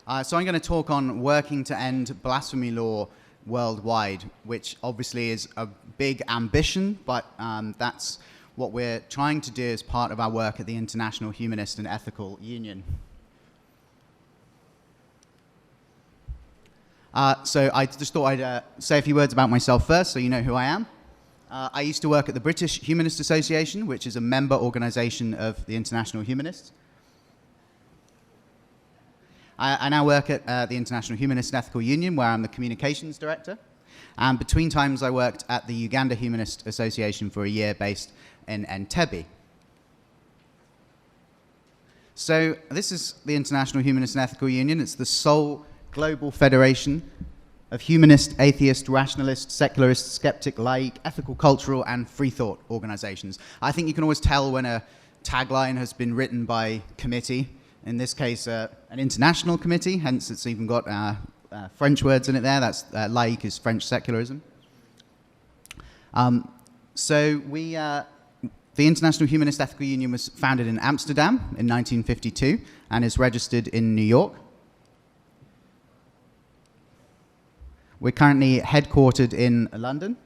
So I'm going to talk on working to end blasphemy law worldwide, which obviously is a big ambition, but that's what we're trying to do as part of our work at the International Humanist and Ethical Union. So I just thought I'd say a few words about myself first, so you know who I am. I used to work at the British Humanist Association, which is a member organisation of the International Humanists. I now work at the International Humanist and Ethical Union, where I'm the communications director. And between times, I worked at the Uganda Humanist Association for a year, based in Entebbe. So this is the International Humanist and Ethical Union. It's the sole global federation of humanist, atheist, rationalist, secularist, skeptic, laïc, ethical, cultural, and free thought organizations. I think you can always tell when a tagline has been written by committee. In this case, an international committee, hence it's even got French words in it there. That's laïc is French secularism. The International Humanist Ethical Union was founded in Amsterdam in 1952 and is registered in New York. We're currently headquartered in London.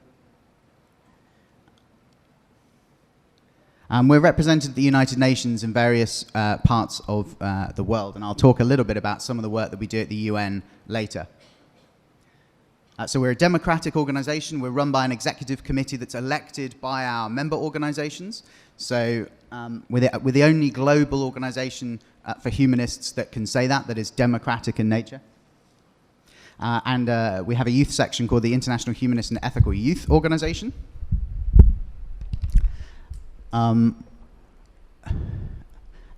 We're represented at the United Nations in various parts of the world, and I'll talk a little bit about some of the work that we do at the UN later. So we're a democratic organization. We're run by an executive committee that's elected by our member organizations. So we're the only global organization for humanists that can say that is democratic in nature. And we have a youth section called the International Humanist and Ethical Youth Organization. And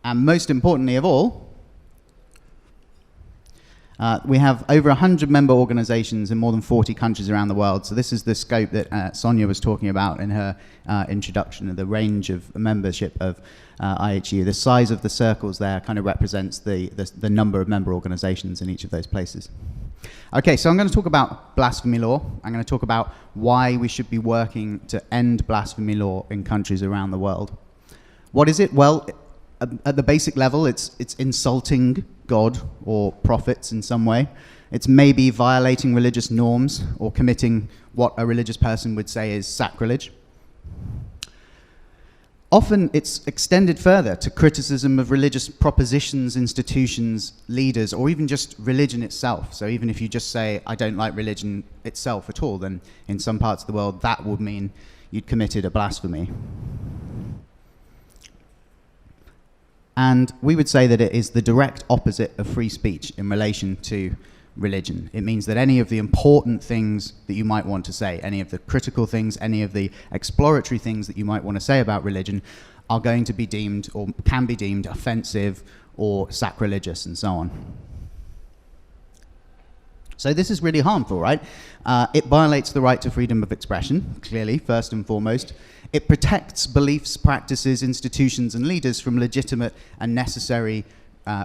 most importantly of all, we have over 100 member organizations in more than 40 countries around the world. So this is the scope that Sonia was talking about in her introduction of the range of membership of IHEU. The size of the circles there kind of represents the number of member organizations in each of those places. Okay, so I'm going to talk about blasphemy law. I'm going to talk about why we should be working to end blasphemy law in countries around the world. What is it? Well, at the basic level, it's insulting God or prophets in some way. It's maybe violating religious norms or committing what a religious person would say is sacrilege. Often it's extended further to criticism of religious propositions, institutions, leaders, or even just religion itself. So even if you just say, I don't like religion itself at all, then in some parts of the world that would mean you'd committed a blasphemy. And we would say that it is the direct opposite of free speech in relation to religion. It means that any of the important things that you might want to say, any of the critical things, any of the exploratory things that you might want to say about religion are going to be deemed or can be deemed offensive or sacrilegious and so on. So this is really harmful, right? It violates the right to freedom of expression, clearly, first and foremost. It protects beliefs, practices, institutions, and leaders from legitimate and necessary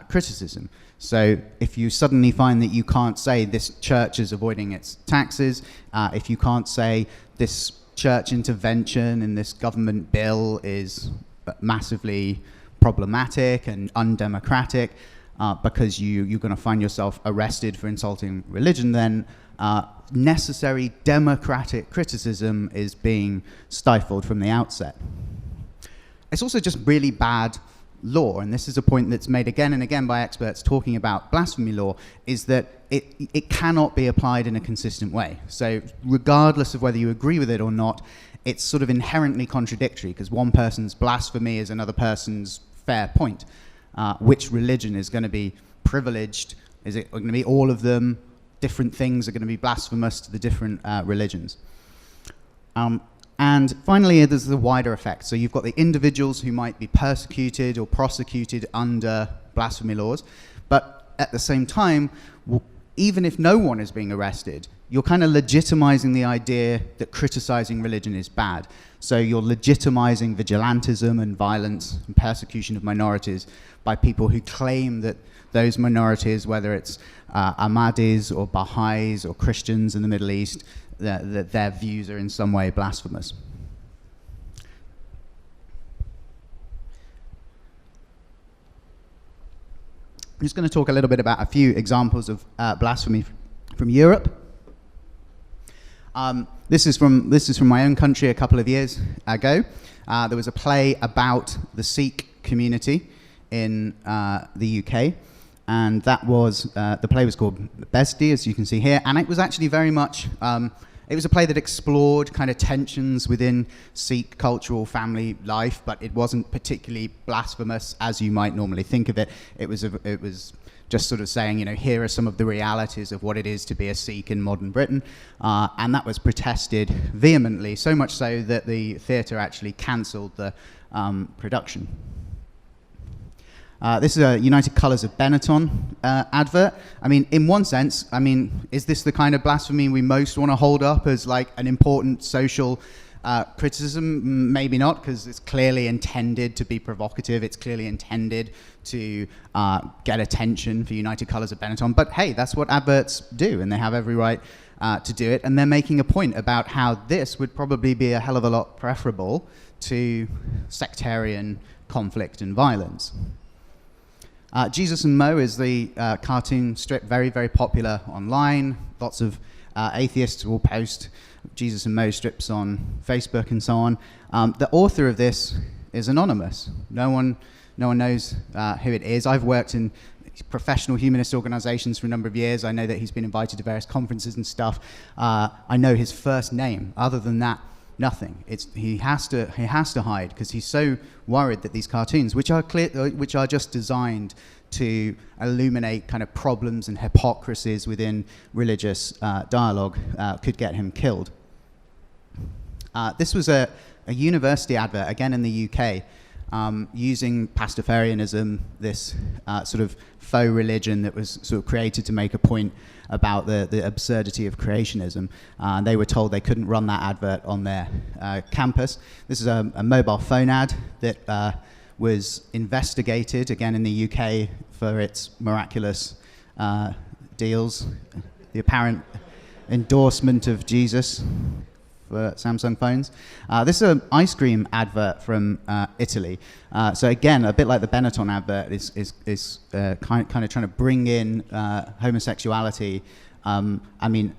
criticism. So if you suddenly find that you can't say this church is avoiding its taxes, if you can't say this church intervention in this government bill is massively problematic and undemocratic, because you're going to find yourself arrested for insulting religion, then necessary democratic criticism is being stifled from the outset. It's also just really bad law, and this is a point that's made again and again by experts talking about blasphemy law, is that it cannot be applied in a consistent way. So regardless of whether you agree with it or not, it's sort of inherently contradictory, because one person's blasphemy is another person's fair point. Which religion is going to be privileged? Is it going to be all of them? Different things are going to be blasphemous to the different religions. And finally, there's the wider effect. So you've got the individuals who might be persecuted or prosecuted under blasphemy laws, but at the same time, even if no one is being arrested, you're kind of legitimizing the idea that criticizing religion is bad. So you're legitimizing vigilantism and violence and persecution of minorities by people who claim that those minorities, whether it's Ahmadis or Baha'is or Christians in the Middle East, that their views are in some way blasphemous. I'm just going to talk a little bit about a few examples of blasphemy from Europe. This is from my own country a couple of years ago. There was a play about the Sikh community in the UK, and that was the play was called Blasphemy, as you can see here, and it was actually very much it was a play that explored kind of tensions within Sikh cultural family life, but it wasn't particularly blasphemous as you might normally think of it. It was just sort of saying, here are some of the realities of what it is to be a Sikh in modern Britain, and that was protested vehemently, so much so that the theatre actually cancelled the production. This is a United Colours of Benetton advert. I mean, in one sense, is this the kind of blasphemy we most want to hold up as like an important social criticism? Maybe not, because it's clearly intended to be provocative. It's clearly intended to get attention for United Colours of Benetton. But hey, that's what adverts do, and they have every right to do it. And they're making a point about how this would probably be a hell of a lot preferable to sectarian conflict and violence. Jesus and Mo is the cartoon strip, very, very popular online. Lots of atheists will post Jesus and Mo strips on Facebook and so on. The author of this is anonymous. No one knows who it is. I've worked in professional humanist organizations for a number of years. I know that he's been invited to various conferences and stuff. I know his first name. Other than that, nothing. He has to hide, because he's so worried that these cartoons, which are just designed to illuminate kind of problems and hypocrisies within religious dialogue, could get him killed. This was a university advert, again in the UK, using Pastafarianism, this sort of faux religion that was sort of created to make a point about the absurdity of creationism. They were told they couldn't run that advert on their campus. This is a mobile phone ad that was investigated, again in the UK, for its miraculous deals, the apparent endorsement of Jesus for Samsung phones. This is an ice cream advert from Italy. So again, a bit like the Benetton advert, is kind of trying to bring in homosexuality. I mean,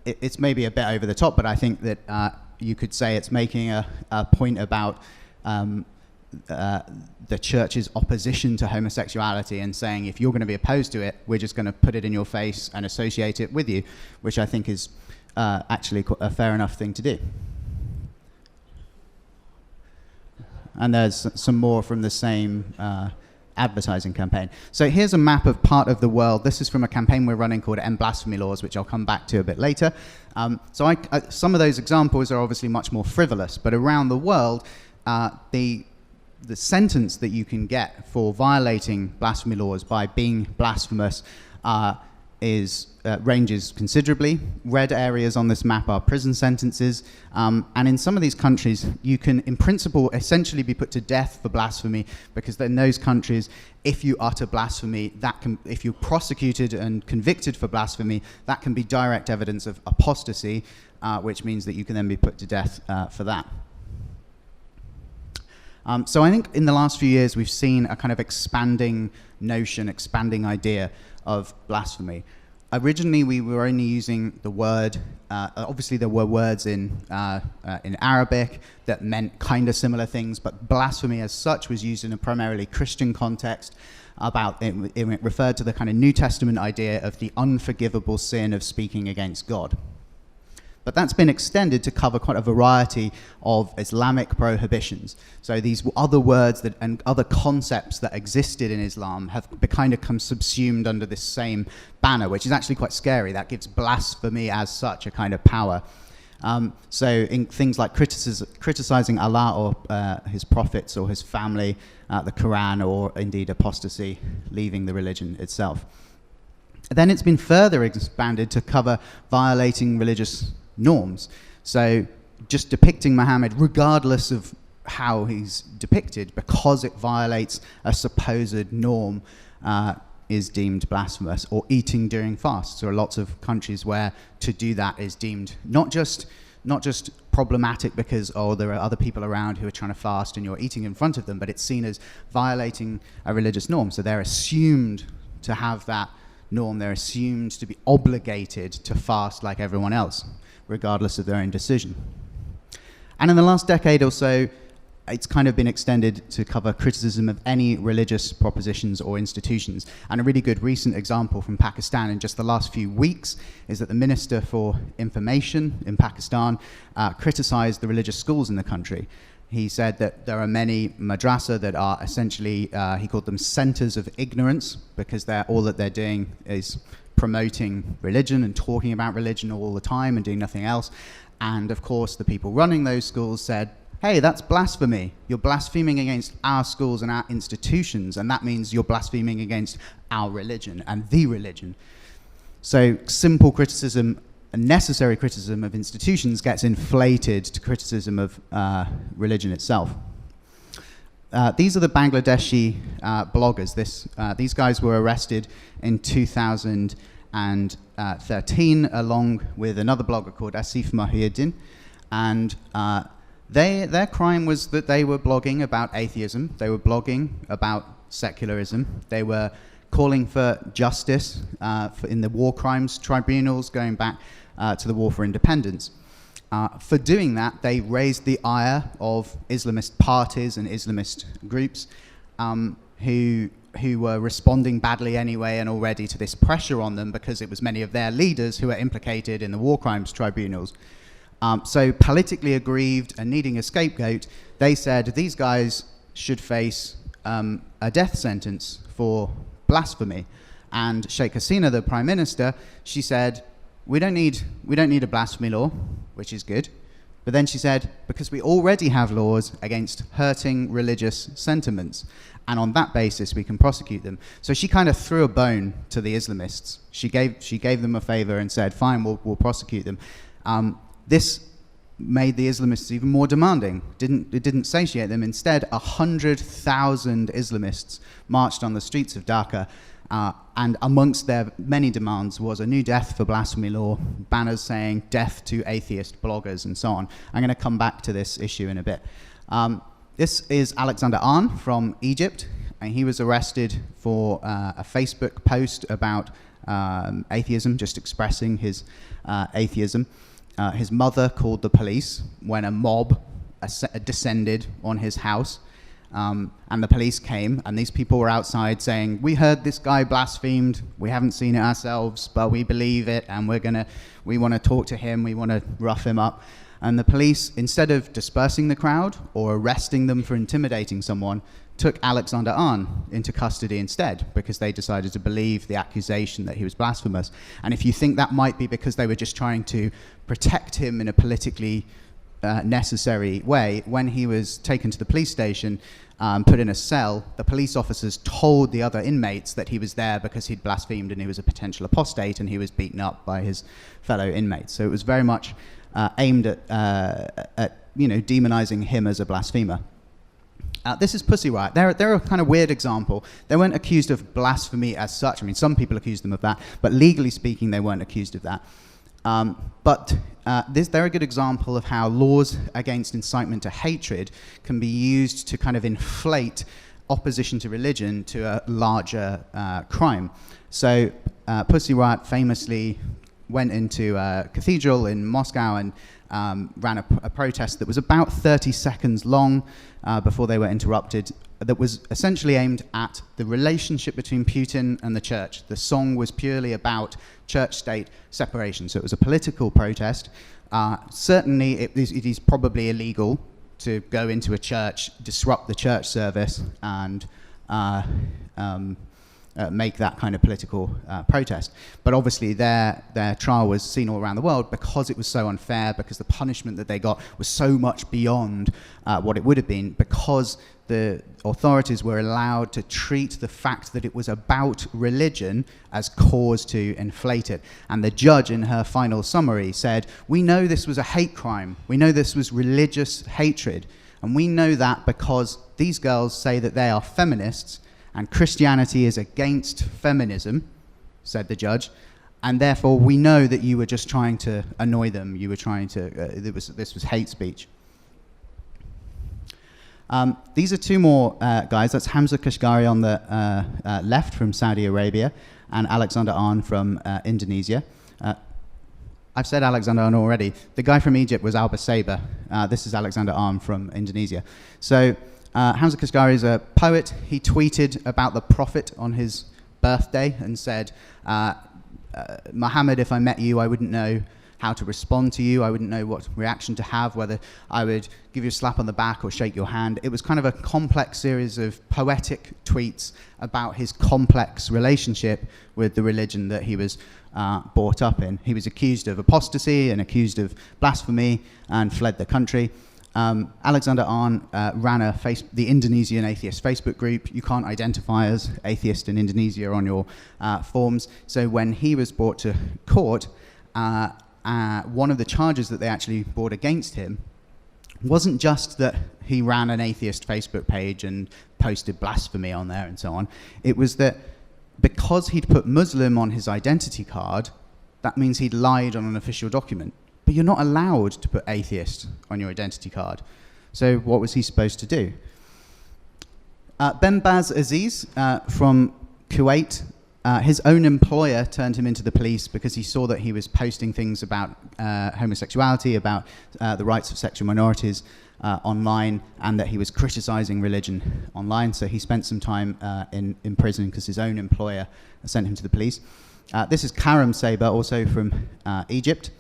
it's maybe a bit over the top, but I think that you could say it's making a point about the church's opposition to homosexuality, and saying, if you're going to be opposed to it, we're just going to put it in your face and associate it with you, which I think is actually a fair enough thing to do. And there's some more from the same advertising campaign. So here's a map of part of the world. This is from a campaign we're running called End Blasphemy Laws, which I'll come back to a bit later. So some of those examples are obviously much more frivolous, but around the world, the sentence that you can get for violating blasphemy laws by being blasphemous ranges considerably. Red areas on this map are prison sentences, and in some of these countries you can in principle essentially be put to death for blasphemy, because in those countries, if you utter blasphemy, if you're prosecuted and convicted for blasphemy, that can be direct evidence of apostasy, which means that you can then be put to death for that. So I think in the last few years we've seen a kind of expanding notion, expanding idea of blasphemy. Originally we were only using the word, obviously there were words in Arabic that meant kind of similar things, but blasphemy as such was used in a primarily Christian context. It referred to the kind of New Testament idea of the unforgivable sin of speaking against God. But that's been extended to cover quite a variety of Islamic prohibitions. So these other words and other concepts that existed in Islam have kind of come subsumed under this same banner, which is actually quite scary. That gives blasphemy as such a kind of power. So in things like criticizing Allah or his prophets or his family, the Quran, or indeed apostasy, leaving the religion itself. Then it's been further expanded to cover violating religious norms. So just depicting Muhammad, regardless of how he's depicted, because it violates a supposed norm, is deemed blasphemous. Or eating during fasts. There are lots of countries where to do that is deemed not just problematic because, oh, there are other people around who are trying to fast and you're eating in front of them, but it's seen as violating a religious norm. So they're assumed to have that norm. They're assumed to be obligated to fast like everyone else, regardless of their own decision. And in the last decade or so, it's kind of been extended to cover criticism of any religious propositions or institutions. And a really good recent example from Pakistan in just the last few weeks is that the Minister for Information in Pakistan criticized the religious schools in the country. He said that there are many madrasa that are essentially, he called them centers of ignorance, because all that they're doing is promoting religion and talking about religion all the time and doing nothing else. And of course, the people running those schools said, hey, that's blasphemy. You're blaspheming against our schools and our institutions, and that means you're blaspheming against our religion and the religion. So simple criticism, a necessary criticism of institutions, gets inflated to criticism of religion itself. These are the Bangladeshi bloggers. These guys were arrested in 2013 along with another blogger called Asif Mahieddin, and their crime was that they were blogging about atheism, they were blogging about secularism, they were calling for justice in the war crimes tribunals going back to the War for Independence. For doing that, they raised the ire of Islamist parties and Islamist groups who were responding badly anyway and already to this pressure on them because it was many of their leaders who were implicated in the war crimes tribunals. So politically aggrieved and needing a scapegoat, they said these guys should face a death sentence for blasphemy. And Sheikh Hasina, the Prime Minister, she said, we don't need a blasphemy law, which is good. But then she said, because we already have laws against hurting religious sentiments, and on that basis we can prosecute them. So she kind of threw a bone to the Islamists. She gave them a favor and said, fine, we'll prosecute them. This made the Islamists even more demanding. It didn't satiate them. Instead, 100,000 Islamists marched on the streets of Dhaka, and amongst their many demands was a new death for blasphemy law, banners saying death to atheist bloggers, and so on. I'm going to come back to this issue in a bit. This is Alexander Arn from Egypt, and he was arrested for a Facebook post about atheism, just expressing his atheism. His mother called the police when a mob descended on his house, and the police came, and these people were outside saying, we heard this guy blasphemed, we haven't seen it ourselves, but we believe it, and we want to talk to him, we want to rough him up. And the police, instead of dispersing the crowd or arresting them for intimidating someone, took Alexander Arn into custody instead, because they decided to believe the accusation that he was blasphemous. And if you think that might be because they were just trying to protect him in a politically necessary way, when he was taken to the police station, put in a cell, the police officers told the other inmates that he was there because he'd blasphemed and he was a potential apostate, and he was beaten up by his fellow inmates. So it was very much aimed at demonizing him as a blasphemer. This is Pussy Riot. They're a kind of weird example. They weren't accused of blasphemy as such. I mean, some people accused them of that, but legally speaking, they weren't accused of that. They're a good example of how laws against incitement to hatred can be used to kind of inflate opposition to religion to a larger crime. So Pussy Riot famously went into a cathedral in Moscow and ran a protest that was about 30 seconds long before they were interrupted, that was essentially aimed at the relationship between Putin and the church. The song was purely about church-state separation, so it was a political protest. Certainly it is probably illegal to go into a church, disrupt the church service, and make that kind of political protest. But obviously their trial was seen all around the world because it was so unfair, because the punishment that they got was so much beyond what it would have been, because the authorities were allowed to treat the fact that it was about religion as cause to inflate it. And the judge in her final summary said, we know this was a hate crime, we know this was religious hatred, and we know that because these girls say that they are feminists, and Christianity is against feminism, said the judge, and therefore we know that you were just trying to annoy them. You were trying to, this was hate speech. These are two more guys. That's Hamza Kashgari on the left from Saudi Arabia and Alexander Arn from Indonesia. I've said Alexander Arn already. The guy from Egypt was Alba Saber. This is Alexander Arn from Indonesia. So Hamza Kashgari is a poet. He tweeted about the Prophet on his birthday and said, Muhammad, if I met you, I wouldn't know how to respond to you. I wouldn't know what reaction to have, whether I would give you a slap on the back or shake your hand. It was kind of a complex series of poetic tweets about his complex relationship with the religion that he was brought up in. He was accused of apostasy and accused of blasphemy and fled the country. Alexander Arn ran the Indonesian Atheist Facebook group. You can't identify as atheist in Indonesia on your forms. So when he was brought to court, one of the charges that they actually brought against him wasn't just that he ran an atheist Facebook page and posted blasphemy on there and so on. It was that because he'd put Muslim on his identity card, that means he'd lied on an official document. But you're not allowed to put atheist on your identity card. So what was he supposed to do? Ben Baz Aziz from Kuwait, his own employer turned him into the police because he saw that he was posting things about homosexuality, about the rights of sexual minorities online, and that he was criticizing religion online. So he spent some time in prison because his own employer sent him to the police. This is Karam Saber, also from Egypt.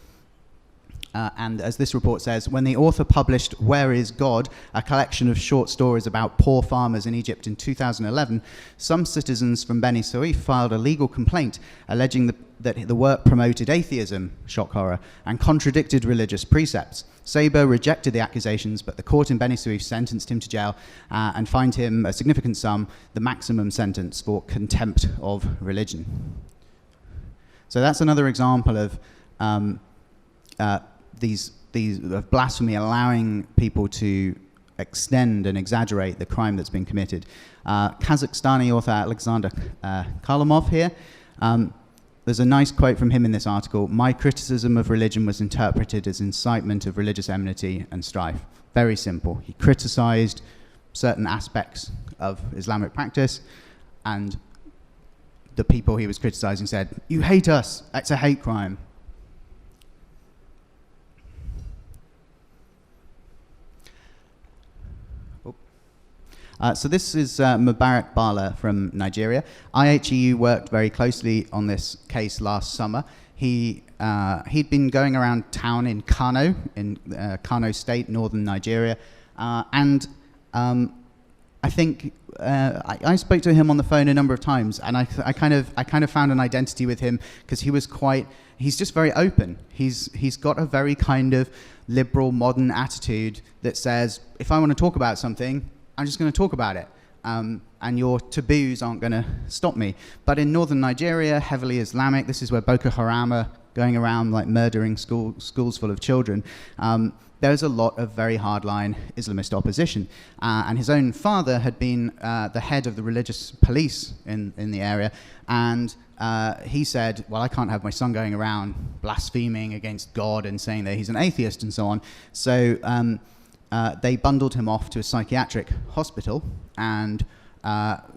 And as this report says, when the author published Where is God?, a collection of short stories about poor farmers in Egypt in 2011, some citizens from Beni Suif filed a legal complaint alleging that the work promoted atheism, shock horror, and contradicted religious precepts. Saber rejected the accusations, but the court in Beni Suif sentenced him to jail and fined him a significant sum, the maximum sentence for contempt of religion. So that's another example of these of blasphemy allowing people to extend and exaggerate the crime that's been committed. Kazakhstani author Alexander Kalamov here. There's a nice quote from him in this article. My criticism of religion was interpreted as incitement of religious enmity and strife. Very simple. He criticized certain aspects of Islamic practice, and the people he was criticizing said, "You hate us, it's a hate crime." So this is Mubarak Bala from Nigeria. IHEU worked very closely on this case last summer. He'd been going around town in Kano State, northern Nigeria, and I think I spoke to him on the phone a number of times, and I kind of found an identity with him because he's just very open. He's got a very kind of liberal, modern attitude that says, if I want to talk about something, I'm just going to talk about it, and your taboos aren't going to stop me. But in northern Nigeria, heavily Islamic, this is where Boko Haram are going around like murdering schools full of children. There's a lot of very hardline Islamist opposition. And his own father had been the head of the religious police in the area, and he said, well, I can't have my son going around blaspheming against God and saying that he's an atheist and so on. So they bundled him off to a psychiatric hospital, and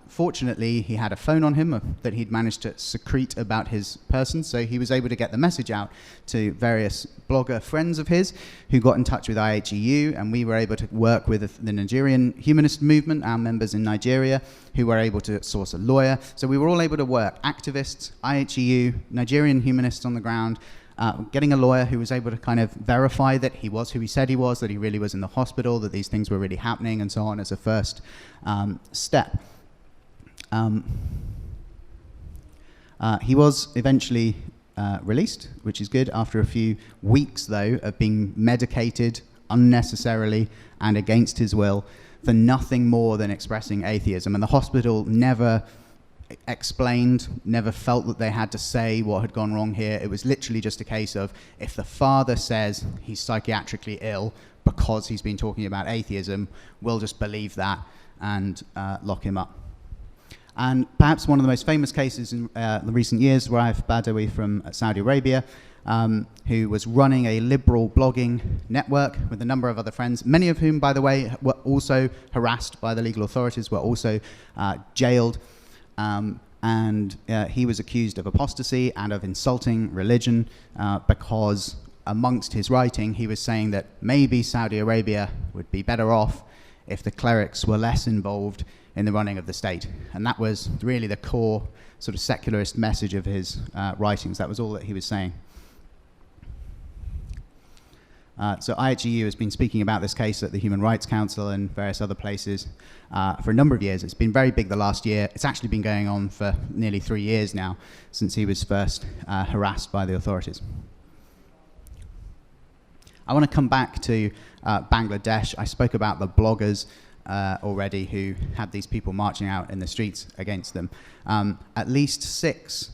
fortunately he had a phone on him that he'd managed to secrete about his person, so he was able to get the message out to various blogger friends of his who got in touch with IHEU, and we were able to work with the Nigerian humanist movement, our members in Nigeria, who were able to source a lawyer. So we were all able to work, activists, IHEU, Nigerian humanists on the ground, getting a lawyer who was able to kind of verify that he was who he said he was, that he really was in the hospital, that these things were really happening, and so on, as a first step. He was eventually released, which is good, after a few weeks, though, of being medicated unnecessarily and against his will for nothing more than expressing atheism. And the hospital never explained, never felt that they had to say what had gone wrong here. It was literally just a case of, if the father says he's psychiatrically ill because he's been talking about atheism, we'll just believe that and lock him up. And perhaps one of the most famous cases in the recent years, Raif Badawi from Saudi Arabia, who was running a liberal blogging network with a number of other friends, many of whom, by the way, were also harassed by the legal authorities, were also jailed. And he was accused of apostasy and of insulting religion because amongst his writing, he was saying that maybe Saudi Arabia would be better off if the clerics were less involved in the running of the state. And that was really the core sort of secularist message of his writings. That was all that he was saying. So IHEU has been speaking about this case at the Human Rights Council and various other places for a number of years. It's been very big the last year. It's actually been going on for nearly 3 years now, since he was first harassed by the authorities. I want to come back to Bangladesh. I spoke about the bloggers already who had these people marching out in the streets against them. At least 6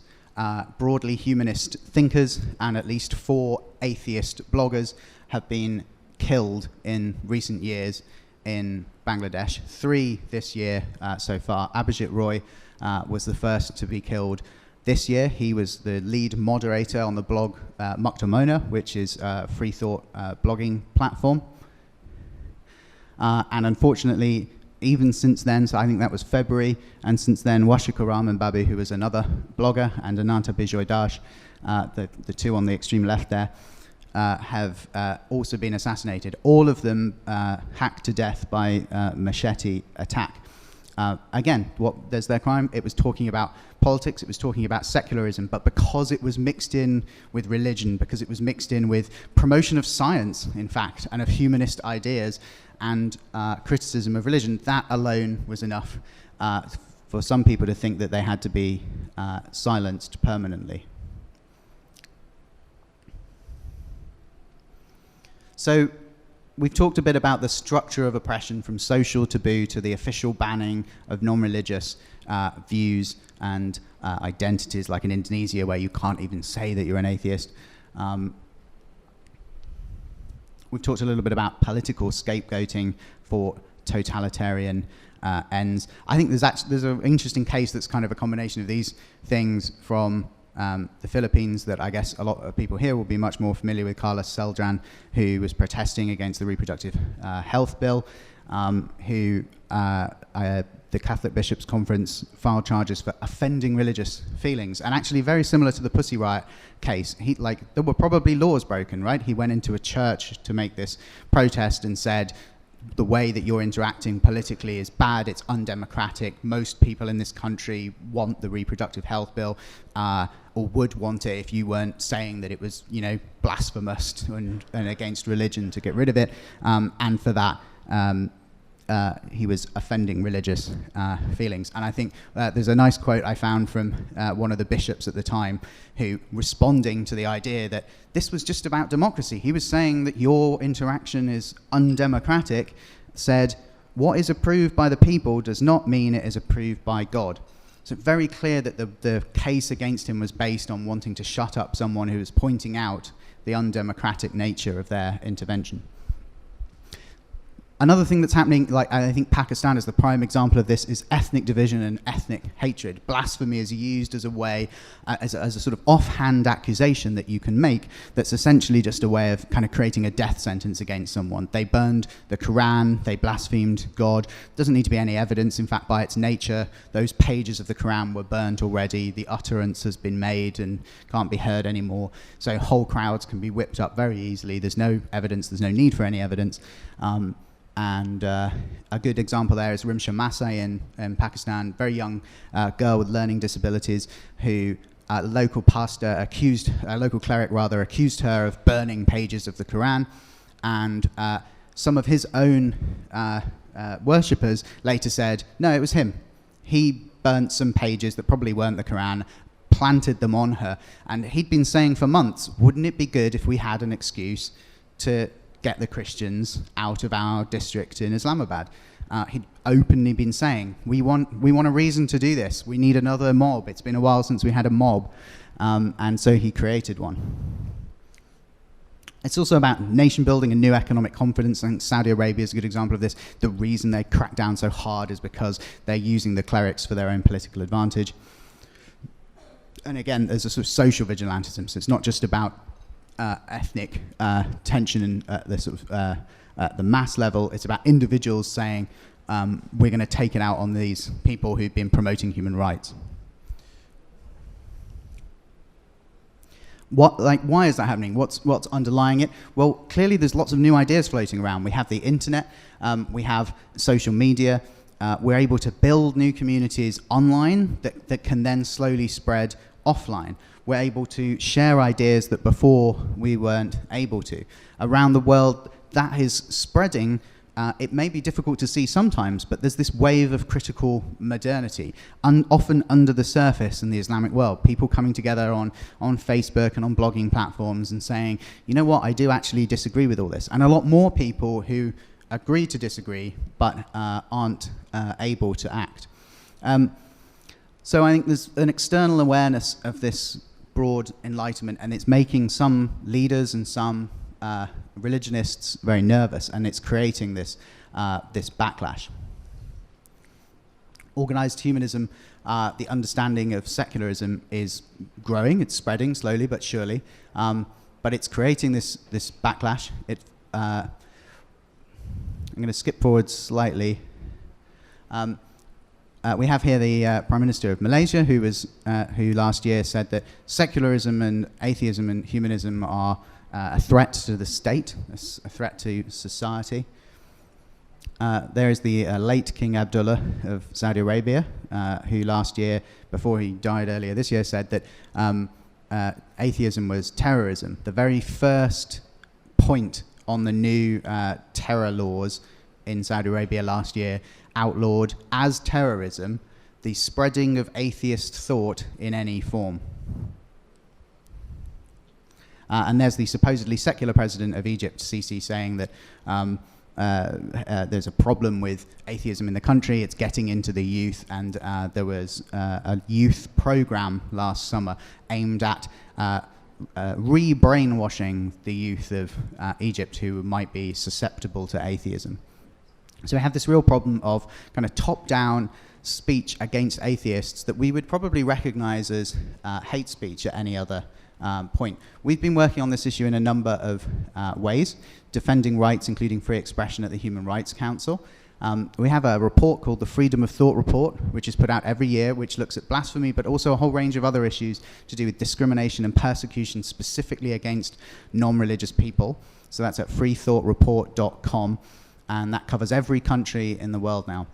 broadly humanist thinkers and at least 4 atheist bloggers have been killed in recent years in Bangladesh. 3 this year so far. Abhijit Roy was the first to be killed this year. He was the lead moderator on the blog Muktamona, which is a free thought blogging platform. And unfortunately, even since then, so I think that was February, and since then, Washikaraman Babu, who was another blogger, and Ananta Bijoy Das, the 2 on the extreme left there, have also been assassinated. All of them hacked to death by machete attack. Again, there's their crime. It was talking about politics, it was talking about secularism, but because it was mixed in with religion, because it was mixed in with promotion of science, in fact, and of humanist ideas, and criticism of religion, that alone was enough for some people to think that they had to be silenced permanently. So we've talked a bit about the structure of oppression, from social taboo to the official banning of non-religious views and identities, like in Indonesia, where you can't even say that you're an atheist. We've talked a little bit about political scapegoating for totalitarian ends. I think there's an interesting case that's kind of a combination of these things from the Philippines that I guess a lot of people here will be much more familiar with. Carlos Celdran, who was protesting against the reproductive health bill, who the Catholic Bishops' Conference filed charges for offending religious feelings, and actually very similar to the Pussy Riot case. There were probably laws broken, right? He went into a church to make this protest and said, the way that you're interacting politically is bad, it's undemocratic. Most people in this country want the reproductive health bill, or would want it if you weren't saying that it was, blasphemous and against religion to get rid of it. And for that, he was offending religious feelings. And I think there's a nice quote I found from one of the bishops at the time, who, responding to the idea that this was just about democracy, he was saying that your interaction is undemocratic, said, what is approved by the people does not mean it is approved by God. So very clear that the case against him was based on wanting to shut up someone who was pointing out the undemocratic nature of their intervention. Another thing that's happening, I think Pakistan is the prime example of this, is ethnic division and ethnic hatred. Blasphemy is used as a way, as a sort of offhand accusation that you can make that's essentially just a way of kind of creating a death sentence against someone. They burned the Quran, they blasphemed God. Doesn't need to be any evidence. In fact, by its nature, those pages of the Quran were burnt already. The utterance has been made and can't be heard anymore. So whole crowds can be whipped up very easily. There's no evidence, there's no need for any evidence. And a good example there is Rimsha Masay in Pakistan, very young girl with learning disabilities, who a local cleric accused her of burning pages of the Quran, and some of his own worshippers later said, no, it was him. He burnt some pages that probably weren't the Quran, planted them on her, and he'd been saying for months, wouldn't it be good if we had an excuse to get the Christians out of our district in Islamabad? He'd openly been saying, we want a reason to do this. We need another mob. It's been a while since we had a mob. And so he created one. It's also about nation building and new economic confidence. I think Saudi Arabia is a good example of this. The reason they crack down so hard is because they're using the clerics for their own political advantage. And again, there's a sort of social vigilantism. So it's not just about ethnic tension and the sort of at the mass level. It's about individuals saying, we're going to take it out on these people who've been promoting human rights. Why is that happening? What's underlying it? Well, clearly there's lots of new ideas floating around. We have the internet, we have social media, we're able to build new communities online that can then slowly spread offline. We're able to share ideas that before we weren't able to. Around the world, that is spreading. It may be difficult to see sometimes, but there's this wave of critical modernity, often under the surface in the Islamic world. People coming together on Facebook and on blogging platforms and saying, you know what, I do actually disagree with all this. And a lot more people who agree to disagree, but aren't able to act. So I think there's an external awareness of this broad enlightenment, and it's making some leaders and some religionists very nervous, and it's creating this backlash. Organized humanism, the understanding of secularism is growing. It's spreading slowly but surely, but it's creating this backlash. I'm going to skip forward slightly. We have here the Prime Minister of Malaysia, who last year said that secularism and atheism and humanism are a threat to the state, a threat to society. There is the late King Abdullah of Saudi Arabia, who last year, before he died earlier this year, said that atheism was terrorism. The very first point on the new terror laws in Saudi Arabia last year outlawed as terrorism the spreading of atheist thought in any form. And there's the supposedly secular president of Egypt, Sisi, saying that there's a problem with atheism in the country. It's getting into the youth, and there was a youth program last summer aimed at re-brainwashing the youth of Egypt who might be susceptible to atheism. So we have this real problem of kind of top-down speech against atheists that we would probably recognize as hate speech at any other point. We've been working on this issue in a number of ways, defending rights, including free expression at the Human Rights Council. We have a report called the Freedom of Thought Report, which is put out every year, which looks at blasphemy, but also a whole range of other issues to do with discrimination and persecution, specifically against non-religious people. So that's at freethoughtreport.com, and that covers every country in the world now.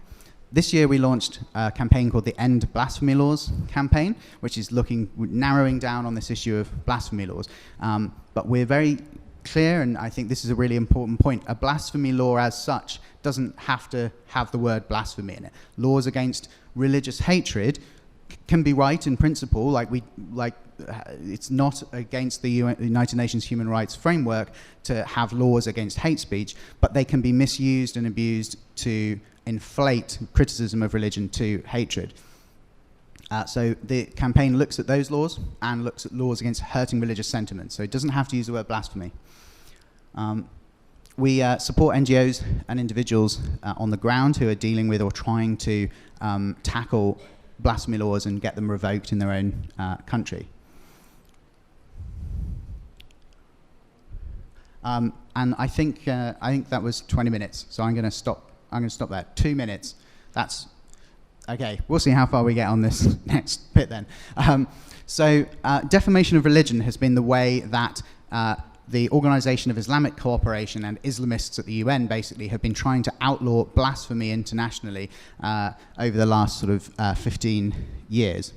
This year we launched a campaign called the End Blasphemy Laws campaign, which is narrowing down on this issue of blasphemy laws. But we're very clear, and I think this is a really important point, a blasphemy law as such doesn't have to have the word blasphemy in it. Laws against religious hatred can be right in principle, it's not against the United Nations Human Rights Framework to have laws against hate speech, but they can be misused and abused to inflate criticism of religion to hatred. So the campaign looks at those laws and looks at laws against hurting religious sentiments. So it doesn't have to use the word blasphemy. We support NGOs and individuals on the ground who are dealing with or trying to tackle blasphemy laws and get them revoked in their own country. And I think that was 20 minutes, so I'm going to stop there. 2 minutes. That's okay. We'll see how far we get on this next bit then. So defamation of religion has been the way that the Organization of Islamic Cooperation and Islamists at the UN basically have been trying to outlaw blasphemy internationally over the last sort of 15 years.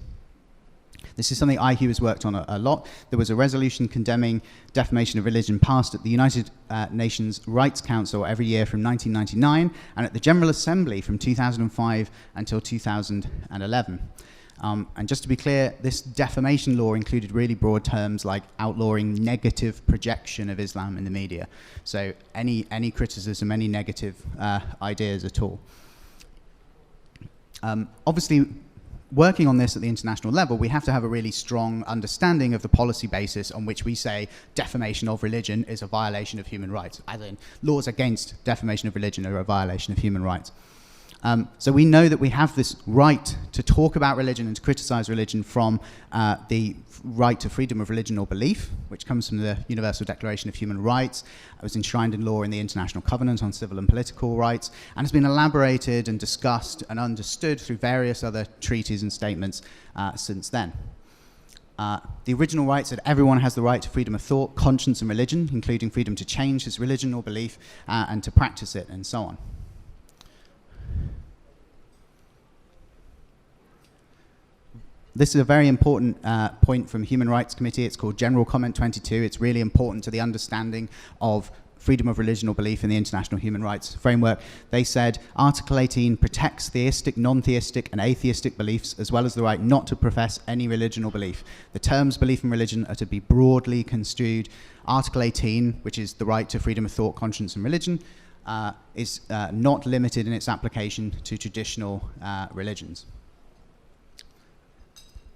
This is something IHEU has worked on a lot. There was a resolution condemning defamation of religion passed at the United Nations Rights Council every year from 1999 and at the General Assembly from 2005 until 2011. And just to be clear, this defamation law included really broad terms like outlawing negative projection of Islam in the media. So any criticism, any negative ideas at all. Obviously, working on this at the international level, we have to have a really strong understanding of the policy basis on which we say defamation of religion is a violation of human rights, as in laws against defamation of religion are a violation of human rights. So we know that we have this right to talk about religion and to criticize religion from the right to freedom of religion or belief, which comes from the Universal Declaration of Human Rights. It was enshrined in law in the International Covenant on Civil and Political Rights, and has been elaborated and discussed and understood through various other treaties and statements since then. The original right said everyone has the right to freedom of thought, conscience, and religion, including freedom to change his religion or belief and to practice it, and so on. This is a very important point from Human Rights Committee. It's called General Comment 22. It's really important to the understanding of freedom of religion or belief in the international human rights framework. They said Article 18 protects theistic, non-theistic, and atheistic beliefs, as well as the right not to profess any religion or belief. The terms belief and religion are to be broadly construed. Article 18, which is the right to freedom of thought, conscience, and religion, is not limited in its application to traditional religions.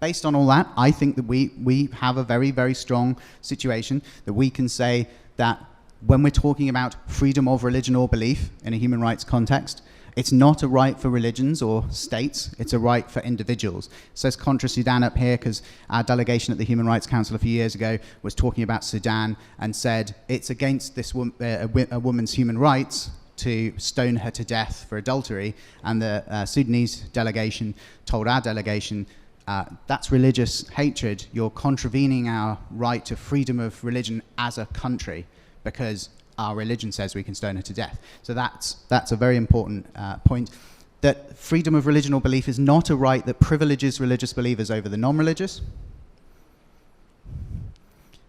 Based on all that, I think that we have a very, very strong situation that we can say that when we're talking about freedom of religion or belief in a human rights context, it's not a right for religions or states, it's a right for individuals. It says Contra Sudan up here because our delegation at the Human Rights Council a few years ago was talking about Sudan and said it's against this a woman's human rights to stone her to death for adultery, and the Sudanese delegation told our delegation, that's religious hatred. You're contravening our right to freedom of religion as a country because our religion says we can stone her to death. So that's a very important point, that freedom of religion or belief is not a right that privileges religious believers over the non-religious.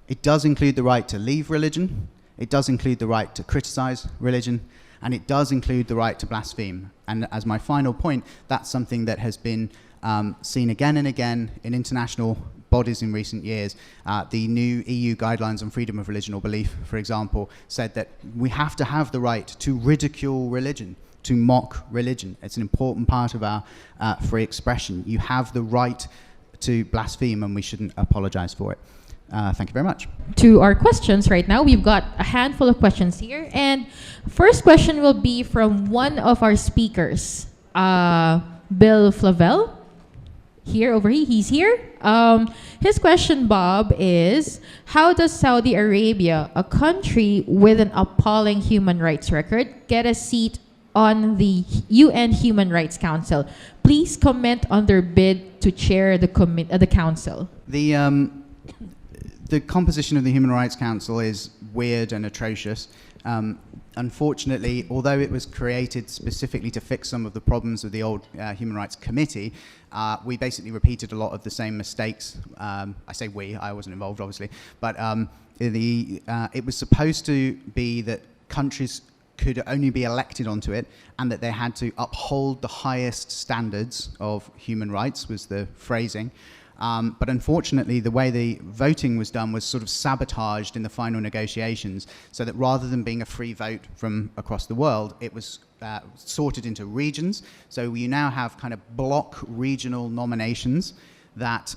It does include the right to leave religion. It does include the right to criticize religion. And it does include the right to blaspheme. And as my final point, that's something that has been seen again and again in international bodies in recent years. The new EU guidelines on freedom of religion or belief, for example, said that we have to have the right to ridicule religion, to mock religion. It's an important part of our free expression. You have the right to blaspheme, and we shouldn't apologize for it. Thank you very much. To our questions right now, we've got a handful of questions here. And first question will be from one of our speakers, Bill Flavel. He's here. His question, Bob, is how does Saudi Arabia, a country with an appalling human rights record, get a seat on the UN Human Rights Council? Please comment on their bid to chair the council. The composition of the Human Rights Council is weird and atrocious. Unfortunately, although it was created specifically to fix some of the problems of the old Human Rights Committee, we basically repeated a lot of the same mistakes. I say we, I wasn't involved obviously, but it was supposed to be that countries could only be elected onto it, and that they had to uphold the highest standards of human rights, was the phrasing. But unfortunately, the way the voting was done was sort of sabotaged in the final negotiations, so that rather than being a free vote from across the world, it was sorted into regions. So you now have kind of block regional nominations. That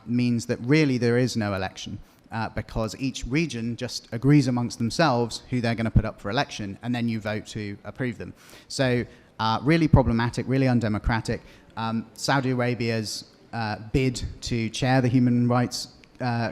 means that really there is no election, because each region just agrees amongst themselves who they're going to put up for election, and then you vote to approve them. So really problematic, really undemocratic. Saudi Arabia's bid to chair the Human Rights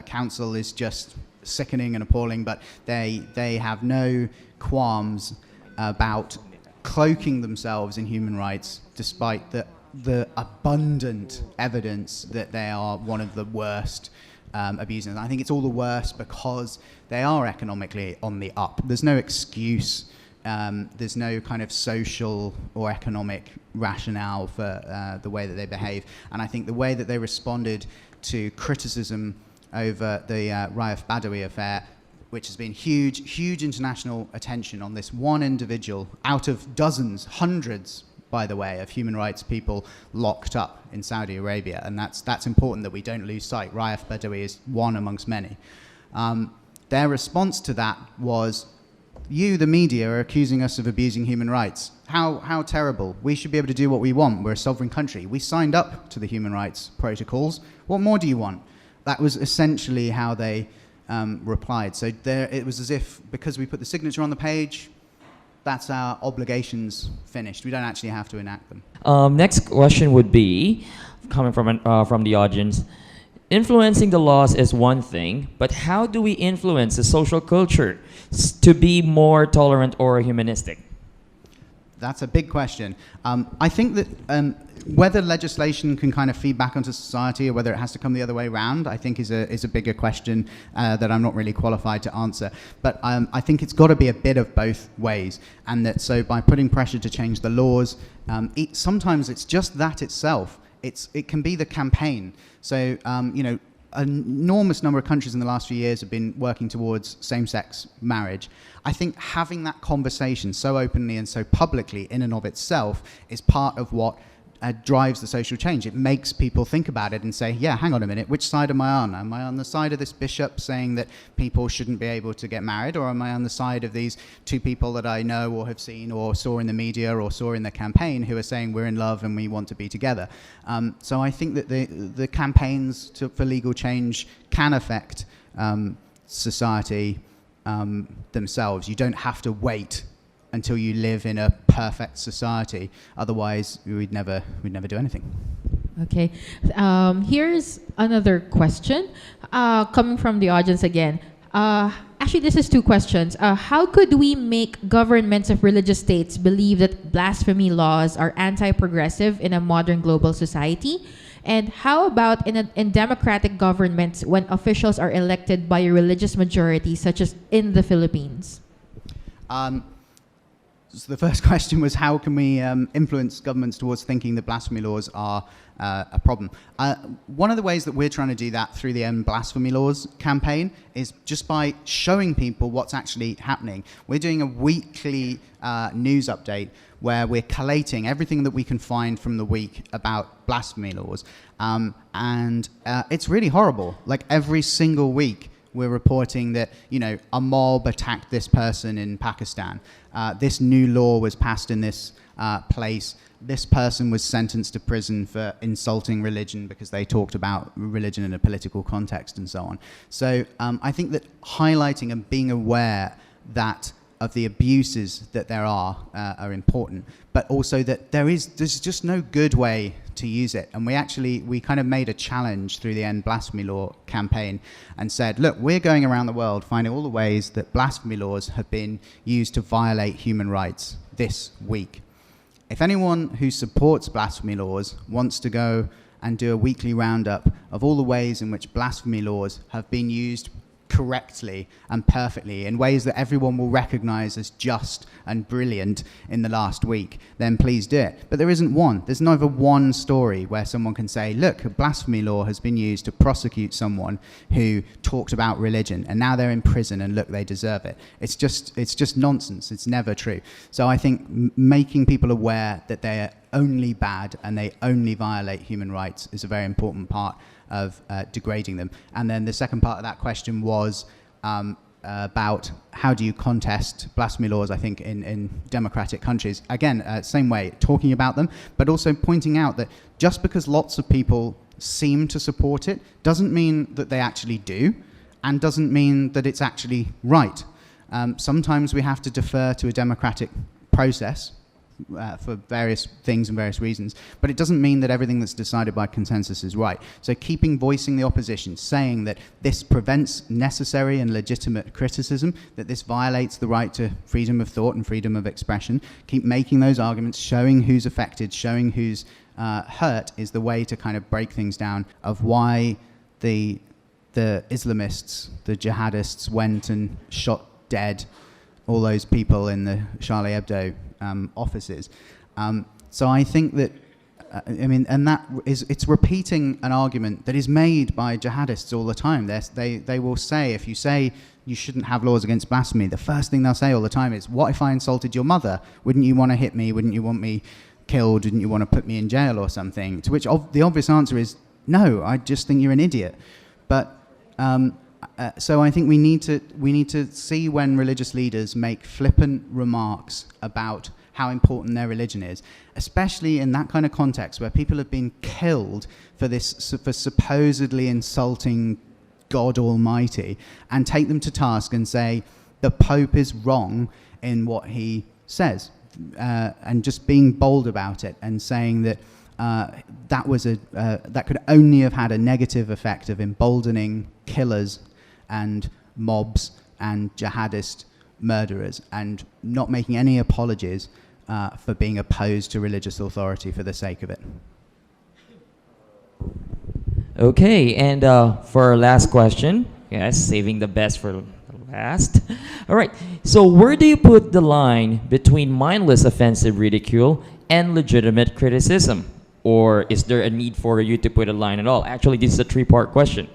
Council is just sickening and appalling, but they have no qualms about cloaking themselves in human rights, despite the abundant evidence that they are one of the worst abusers. I think it's all the worse because they are economically on the up. There's no excuse. There's no kind of social or economic rationale for the way that they behave. And I think the way that they responded to criticism over the Raif Badawi affair, which has been huge international attention on this one individual out of dozens, hundreds, by the way, of human rights people locked up in Saudi Arabia. And that's important that we don't lose sight. Raif Badawi is one amongst many. Their response to that was, you, the media, are accusing us of abusing human rights. How terrible. We should be able to do what we want. We're a sovereign country. We signed up to the human rights protocols. What more do you want? That was essentially how they replied. So it was as if, because we put the signature on the page, that's our obligations finished. We don't actually have to enact them. Next question would be, coming from the audience, influencing the laws is one thing, but how do we influence the social culture to be more tolerant or humanistic? That's a big question. I think that whether legislation can kind of feed back onto society or whether it has to come the other way around, I think is a bigger question that I'm not really qualified to answer. But I think it's got to be a bit of both ways, and that so by putting pressure to change the laws, sometimes it's just that itself. It can be the campaign. So an enormous number of countries in the last few years have been working towards same-sex marriage. I think having that conversation so openly and so publicly in and of itself is part of what drives the social change. It makes people think about it and say, yeah, hang on a minute, which side am I on? Am I on the side of this bishop saying that people shouldn't be able to get married, or am I on the side of these two people that I know or have seen or saw in the media or saw in the campaign who are saying we're in love and we want to be together? So I think that the campaigns for legal change can affect society themselves. You don't have to wait until you live in a perfect society. Otherwise, we'd never do anything. Okay. Here's another question coming from the audience again. Actually, this is two questions. How could we make governments of religious states believe that blasphemy laws are anti-progressive in a modern global society? And how about in democratic governments when officials are elected by a religious majority, such as in the Philippines? So the first question was, how can we influence governments towards thinking that blasphemy laws are a problem? One of the ways that we're trying to do that through the End Blasphemy Laws campaign is just by showing people what's actually happening. We're doing a weekly news update where we're collating everything that we can find from the week about blasphemy laws. And it's really horrible. Like every single week, we're reporting that, a mob attacked this person in Pakistan. This new law was passed in this place. This person was sentenced to prison for insulting religion because they talked about religion in a political context and so on. So I think that highlighting and being aware that of the abuses that there are important, but also that there's just no good way to use it. And we kind of made a challenge through the End Blasphemy Law campaign and said, look, we're going around the world finding all the ways that blasphemy laws have been used to violate human rights this week. If anyone who supports blasphemy laws wants to go and do a weekly roundup of all the ways in which blasphemy laws have been used correctly and perfectly in ways that everyone will recognize as just and brilliant in the last week, then please do it. But there isn't one. There's never one story where someone can say, look, a blasphemy law has been used to prosecute someone who talked about religion and now they're in prison and look, they deserve it. It's just nonsense. It's never true. So I think making people aware that they are only bad and they only violate human rights is a very important part of degrading them. And then the second part of that question was about how do you contest blasphemy laws, I think, in democratic countries. Again, same way, talking about them, but also pointing out that just because lots of people seem to support it doesn't mean that they actually do, and doesn't mean that it's actually right. Sometimes we have to defer to a democratic process for various things and various reasons, but it doesn't mean that everything that's decided by consensus is right. So voicing the opposition, saying that this prevents necessary and legitimate criticism, that this violates the right to freedom of thought and freedom of expression, keep making those arguments, showing who's affected, showing who's hurt, is the way to kind of break things down of why the Islamists, the jihadists went and shot dead all those people in the Charlie Hebdo offices. So I think that, it's repeating an argument that is made by jihadists all the time. They will say, if you say you shouldn't have laws against blasphemy, the first thing they'll say all the time is, what if I insulted your mother? Wouldn't you want to hit me? Wouldn't you want me killed? Wouldn't you want to put me in jail or something? To which the obvious answer is, no, I just think you're an idiot. But So I think we need to see when religious leaders make flippant remarks about how important their religion is, especially in that kind of context where people have been killed for supposedly insulting God Almighty, and take them to task and say the Pope is wrong in what he says, and just being bold about it and saying that that could only have had a negative effect of emboldening killers and mobs and jihadist murderers, and not making any apologies for being opposed to religious authority for the sake of it. Okay, and for our last question, yes, saving the best for last. All right, so where do you put the line between mindless offensive ridicule and legitimate criticism? Or is there a need for you to put a line at all? Actually, this is a three-part question.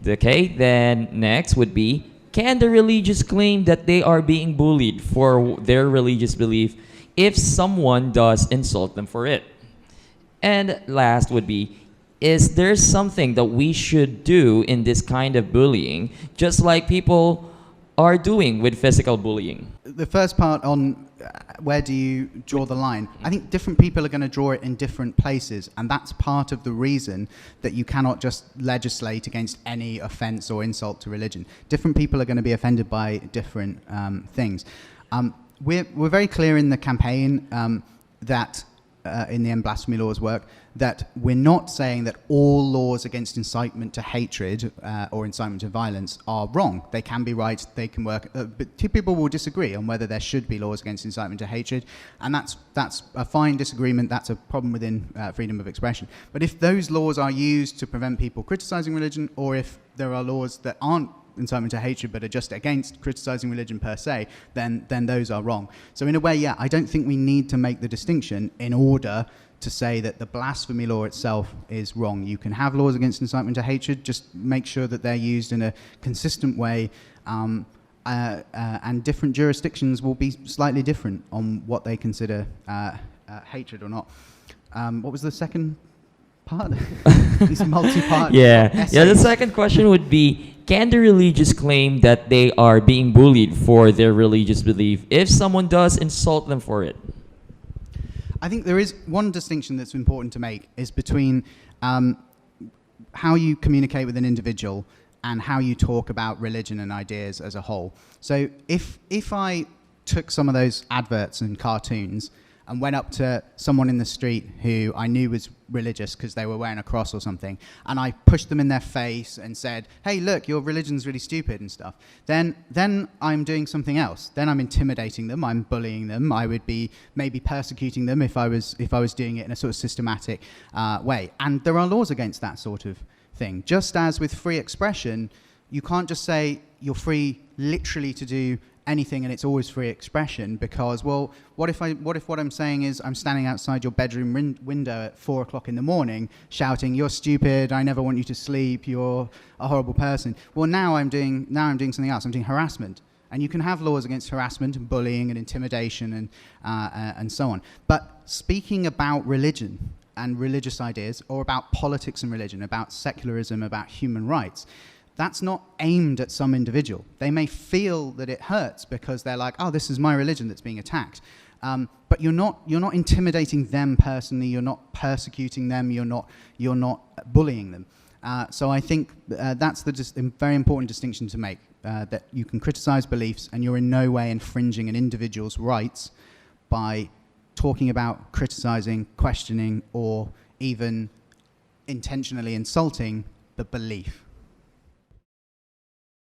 Okay, then next would be, can the religious claim that they are being bullied for their religious belief if someone does insult them for it? And last would be, is there something that we should do in this kind of bullying, just like people are doing with physical bullying? The first part on where do you draw the line, I think different people are going to draw it in different places, and that's part of the reason that you cannot just legislate against any offense or insult to religion. Different people are going to be offended by different things. We're very clear in the campaign that in the End Blasphemy Laws work, that we're not saying that all laws against incitement to hatred or incitement to violence are wrong. They can be right, they can work, but two people will disagree on whether there should be laws against incitement to hatred, and that's a fine disagreement. That's a problem within freedom of expression. But if those laws are used to prevent people criticizing religion, or if there are laws that aren't incitement to hatred but are just against criticizing religion per se, then those are wrong. So in a way, yeah, I don't think we need to make the distinction in order to say that the blasphemy law itself is wrong. You can have laws against incitement to hatred, just make sure that they're used in a consistent way, and different jurisdictions will be slightly different on what they consider hatred or not. What was the second part? These multi-part Yeah, the second question would be, can the religious claim that they are being bullied for their religious belief if someone does insult them for it? I think there is one distinction that's important to make, is between how you communicate with an individual and how you talk about religion and ideas as a whole. So if I took some of those adverts and cartoons and went up to someone in the street who I knew was religious because they were wearing a cross or something, and I pushed them in their face and said, hey, look, your religion's really stupid and stuff, then I'm doing something else. Then I'm intimidating them, I'm bullying them, I would be maybe persecuting them if I was doing it in a sort of systematic way. And there are laws against that sort of thing. Just as with free expression, you can't just say you're free literally to do anything and it's always free expression, because, well, what if what I'm saying is I'm standing outside your bedroom window at 4 o'clock in the morning shouting, you're stupid, I never want you to sleep, you're a horrible person. Well, now I'm doing something else. I'm doing harassment. And you can have laws against harassment and bullying and intimidation and so on. But speaking about religion and religious ideas, or about politics and religion, about secularism, about human rights, that's not aimed at some individual. They may feel that it hurts because they're like, oh, this is my religion that's being attacked. But you're not intimidating them personally. You're not persecuting them. You're not bullying them. So I think that's the very important distinction to make, that you can criticize beliefs and you're in no way infringing an individual's rights by talking about, criticizing, questioning, or even intentionally insulting the belief.